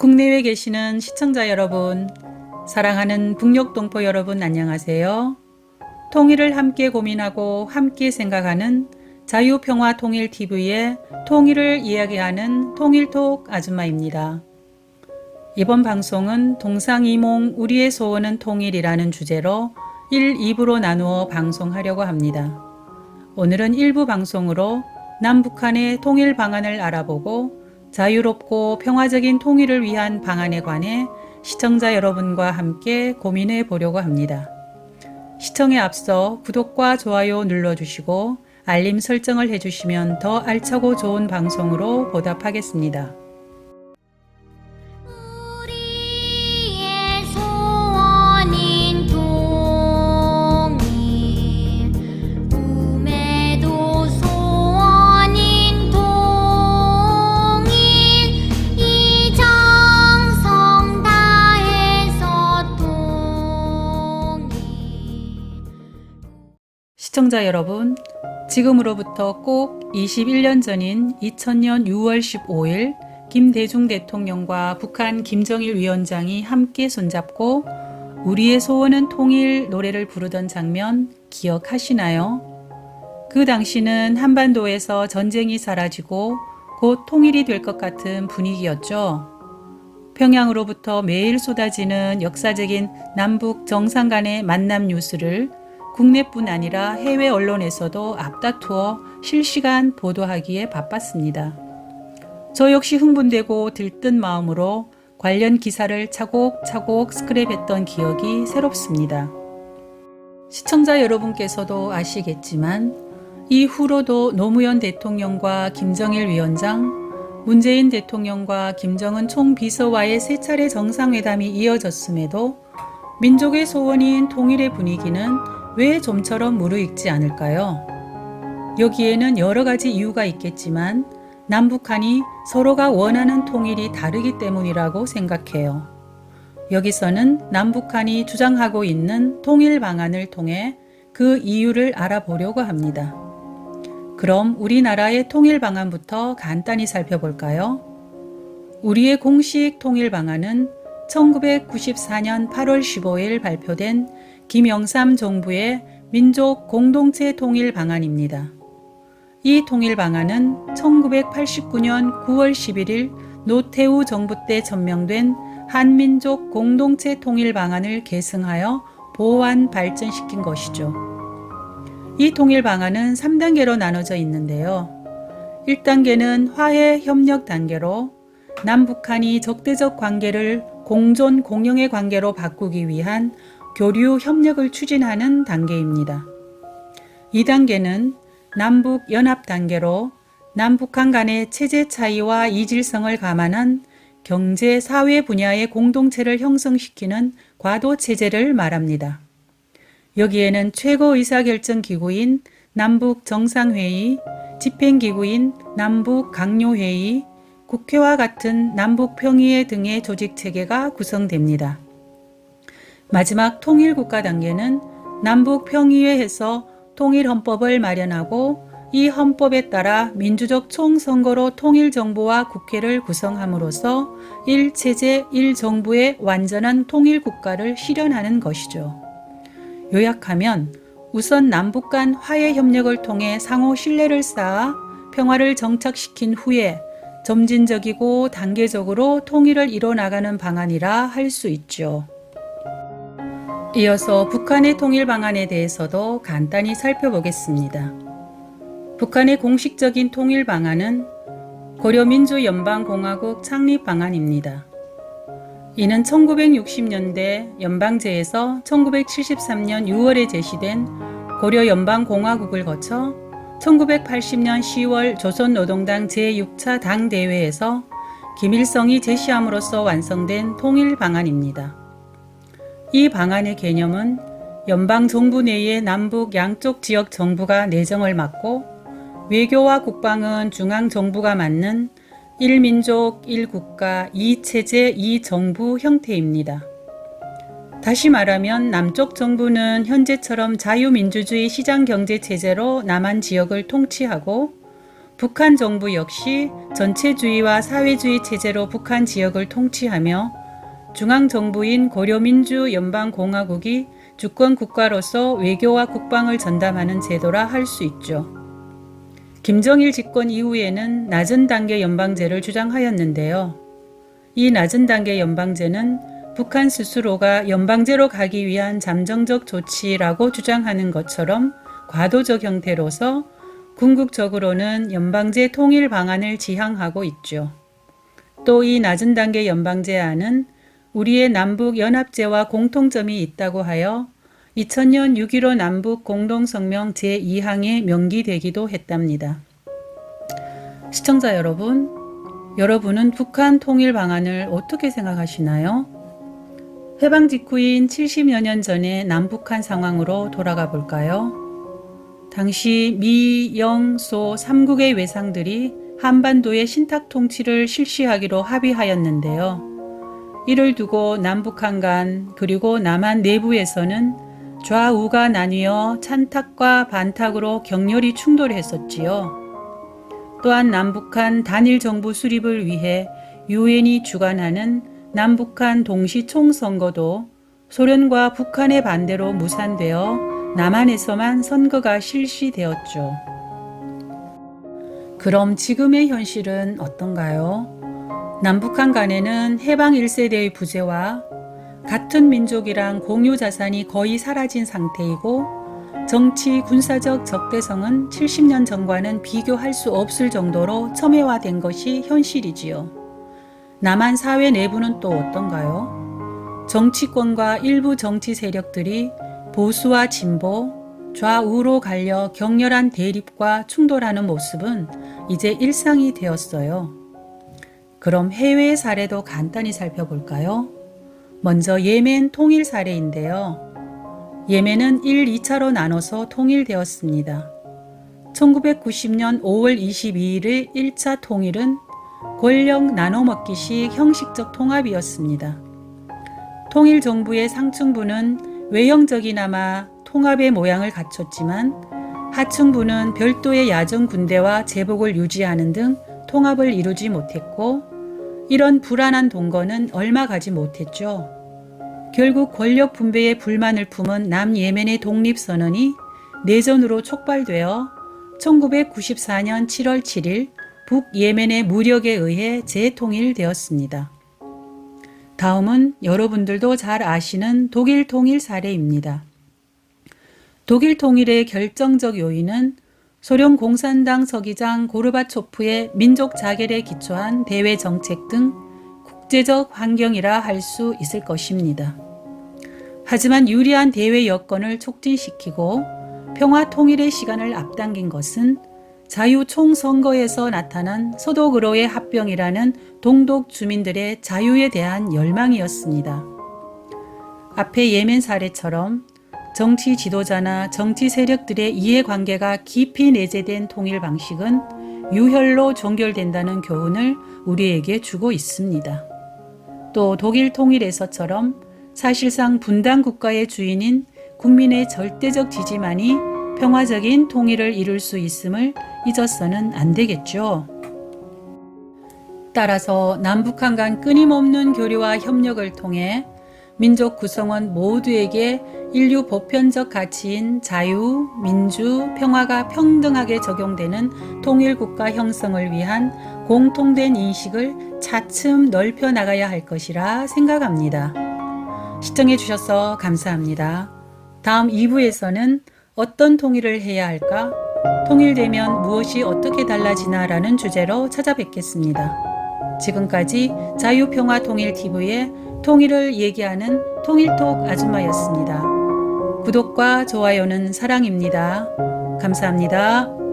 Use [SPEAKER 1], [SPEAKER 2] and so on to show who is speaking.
[SPEAKER 1] 국내외에 계시는 시청자 여러분, 사랑하는 북녘동포 여러분 안녕하세요. 통일을 함께 고민하고 함께 생각하는 자유평화통일TV의 통일을 이야기하는 통일톡 아줌마입니다. 이번 방송은 동상이몽 우리의 소원은 통일이라는 주제로 1, 2부로 나누어 방송하려고 합니다. 오늘은 1부 방송으로 남북한의 통일 방안을 알아보고 자유롭고 평화적인 통일을 위한 방안에 관해 시청자 여러분과 함께 고민해 보려고 합니다. 시청에 앞서 구독과 좋아요 눌러주시고 알림 설정을 해주시면 더 알차고 좋은 방송으로 보답하겠습니다.
[SPEAKER 2] 우리의 소원인 통일, 꿈에도 소원인 통일, 이 정성 다해서 통일.
[SPEAKER 1] 시청자 여러분, 지금으로부터 꼭 21년 전인 2000년 6월 15일 김대중 대통령과 북한 김정일 위원장이 함께 손잡고 우리의 소원은 통일 노래를 부르던 장면 기억하시나요? 그 당시는 한반도에서 전쟁이 사라지고 곧 통일이 될 것 같은 분위기였죠. 평양으로부터 매일 쏟아지는 역사적인 남북 정상 간의 만남 뉴스를 국내뿐 아니라 해외 언론에서도 앞다투어 실시간 보도하기에 바빴습니다. 저 역시 흥분되고 들뜬 마음으로 관련 기사를 차곡차곡 스크랩했던 기억이 새롭습니다. 시청자 여러분께서도 아시겠지만 이후로도 노무현 대통령과 김정일 위원장, 문재인 대통령과 김정은 총비서와의 세 차례 정상회담이 이어졌음에도 민족의 소원인 통일의 분위기는 왜 좀처럼 무르익지 않을까요? 여기에는 여러 가지 이유가 있겠지만 남북한이 서로가 원하는 통일이 다르기 때문이라고 생각해요. 여기서는 남북한이 주장하고 있는 통일 방안을 통해 그 이유를 알아보려고 합니다. 그럼 우리나라의 통일 방안부터 간단히 살펴볼까요? 우리의 공식 통일 방안은 1994년 8월 15일 발표된 김영삼 정부의 민족 공동체 통일 방안입니다. 이 통일 방안은 1989년 9월 11일 노태우 정부 때 천명된 한민족 공동체 통일 방안을 계승하여 보완 발전시킨 것이죠. 이 통일 방안은 3단계로 나눠져 있는데요. 1단계는 화해 협력 단계로 남북한이 적대적 관계를 공존 공영의 관계로 바꾸기 위한 교류 협력을 추진하는 단계입니다. 2단계는 남북 연합 단계로 남북한 간의 체제 차이와 이질성을 감안한 경제, 사회 분야의 공동체를 형성시키는 과도 체제를 말합니다. 여기에는 최고 의사결정기구인 남북 정상회의, 집행기구인 남북 강요회의, 국회와 같은 남북 평의회 등의 조직체계가 구성됩니다. 마지막 통일국가 단계는 남북 평의회에서 통일헌법을 마련하고 이 헌법에 따라 민주적 총선거로 통일정부와 국회를 구성함으로써 1체제 1정부의 완전한 통일국가를 실현하는 것이죠. 요약하면 우선 남북 간 화해 협력을 통해 상호 신뢰를 쌓아 평화를 정착시킨 후에 점진적이고 단계적으로 통일을 이뤄나가는 방안이라 할 수 있죠. 이어서 북한의 통일 방안에 대해서도 간단히 살펴보겠습니다. 북한의 공식적인 통일 방안은 고려민주연방공화국 창립 방안입니다. 이는 1960년대 연방제에서 1973년 6월에 제시된 고려연방공화국을 거쳐 1980년 10월 조선노동당 제6차 당대회에서 김일성이 제시함으로써 완성된 통일 방안입니다. 이 방안의 개념은 연방정부 내의 남북 양쪽 지역 정부가 내정을 맡고 외교와 국방은 중앙정부가 맡는 1민족 1국가 2체제 2정부 형태입니다. 다시 말하면 남쪽 정부는 현재처럼 자유민주주의 시장경제체제로 남한 지역을 통치하고 북한 정부 역시 전체주의와 사회주의 체제로 북한 지역을 통치하며 중앙정부인 고려민주연방공화국이 주권국가로서 외교와 국방을 전담하는 제도라 할 수 있죠. 김정일 집권 이후에는 낮은 단계 연방제를 주장하였는데요. 이 낮은 단계 연방제는 북한 스스로가 연방제로 가기 위한 잠정적 조치라고 주장하는 것처럼 과도적 형태로서 궁극적으로는 연방제 통일 방안을 지향하고 있죠. 또 이 낮은 단계 연방제안은 우리의 남북 연합제와 공통점이 있다고 하여 2000년 6.15 남북 공동성명 제2항에 명기되기도 했답니다. 시청자 여러분, 여러분은 북한 통일 방안을 어떻게 생각하시나요? 해방 직후인 70여 년 전의 남북한 상황으로 돌아가 볼까요? 당시 미, 영, 소 3국의 외상들이 한반도의 신탁 통치를 실시하기로 합의하였는데요. 이를 두고 남북한 간 그리고 남한 내부에서는 좌우가 나뉘어 찬탁과 반탁으로 격렬히 충돌했었지요. 또한 남북한 단일 정부 수립을 위해 유엔이 주관하는 남북한 동시 총선거도 소련과 북한의 반대로 무산되어 남한에서만 선거가 실시되었죠. 그럼 지금의 현실은 어떤가요? 남북한 간에는 해방 1세대의 부재와 같은 민족이랑 공유 자산이 거의 사라진 상태이고 정치, 군사적 적대성은 70년 전과는 비교할 수 없을 정도로 첨예화된 것이 현실이지요. 남한 사회 내부는 또 어떤가요? 정치권과 일부 정치 세력들이 보수와 진보, 좌우로 갈려 격렬한 대립과 충돌하는 모습은 이제 일상이 되었어요. 그럼 해외 사례도 간단히 살펴볼까요? 먼저 예멘 통일 사례인데요. 예멘은 1, 2차로 나눠서 통일되었습니다. 1990년 5월 22일의 1차 통일은 권력 나눠먹기식 형식적 통합이었습니다. 통일 정부의 상층부는 외형적이나마 통합의 모양을 갖췄지만 하층부는 별도의 야전 군대와 제복을 유지하는 등 통합을 이루지 못했고 이런 불안한 동거는 얼마 가지 못했죠. 결국 권력 분배에 불만을 품은 남예멘의 독립선언이 내전으로 촉발되어 1994년 7월 7일 북예멘의 무력에 의해 재통일되었습니다. 다음은 여러분들도 잘 아시는 독일 통일 사례입니다. 독일 통일의 결정적 요인은 소련 공산당 서기장 고르바초프의 민족 자결에 기초한 대외 정책 등 국제적 환경이라 할 수 있을 것입니다. 하지만 유리한 대외 여건을 촉진시키고 평화 통일의 시간을 앞당긴 것은 자유총선거에서 나타난 서독으로의 합병이라는 동독 주민들의 자유에 대한 열망이었습니다. 앞의 예멘 사례처럼 정치 지도자나 정치 세력들의 이해관계가 깊이 내재된 통일 방식은 유혈로 종결된다는 교훈을 우리에게 주고 있습니다. 또 독일 통일에서처럼 사실상 분단 국가의 주인인 국민의 절대적 지지만이 평화적인 통일을 이룰 수 있음을 잊어서는 안 되겠죠. 따라서 남북한 간 끊임없는 교류와 협력을 통해 민족 구성원 모두에게 인류 보편적 가치인 자유, 민주, 평화가 평등하게 적용되는 통일국가 형성을 위한 공통된 인식을 차츰 넓혀 나가야 할 것이라 생각합니다. 시청해 주셔서 감사합니다. 다음 2부에서는 어떤 통일을 해야 할까? 통일되면 무엇이 어떻게 달라지나라는 주제로 찾아뵙겠습니다. 지금까지 자유평화통일TV의 통일을 얘기하는 통일톡 아줌마였습니다. 구독과 좋아요는 사랑입니다. 감사합니다.